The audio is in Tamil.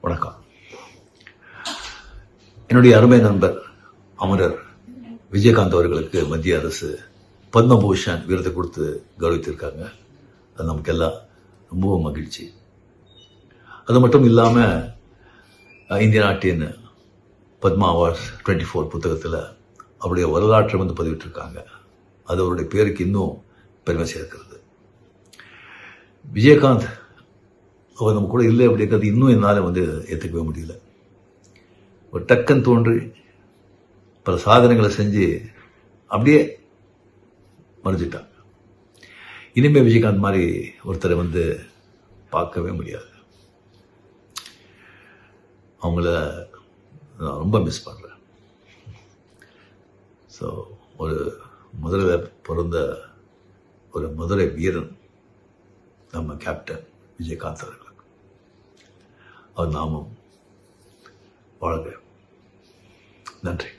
வணக்கம். என்னுடைய அருமை நண்பர் அமரர் விஜயகாந்த் அவர்களுக்கு மத்திய அரசு பத்மபூஷன் விருது கொடுத்து கௌரவித்திருக்காங்க. அது நமக்கு எல்லாம் ரொம்பவும் மகிழ்ச்சி. அது மட்டும் இல்லாமல் இந்திய நாட்டின் பத்மா அவார்ட்ஸ் 24 புத்தகத்தில் அவருடைய வரலாற்றை பதிவிட்டிருக்காங்க. அது அவருடைய பேருக்கு இன்னும் பெருமை சேர்க்கிறது. விஜயகாந்த் அவர் நம்ம கூட இல்லை அப்படிங்கிறது இன்னும் என்னால் ஏற்றுக்கவே முடியல. ஒரு டக்குன்னு தோன்றி பல சாதனைகளை செஞ்சு அப்படியே மறைஞ்சிட்டாங்க. இனிமேல் விஜயகாந்த் மாதிரி ஒருத்தரை பார்க்கவே முடியாது. அவங்கள நான் ரொம்ப மிஸ் பண்ணுறேன். ஸோ ஒரு மதுரையில் பிறந்த ஒரு மதுரை வீரன் நம்ம கேப்டன் விஜயகாந்த் அவர்கள். அவர் நாமும் வாழ்க. நன்றி.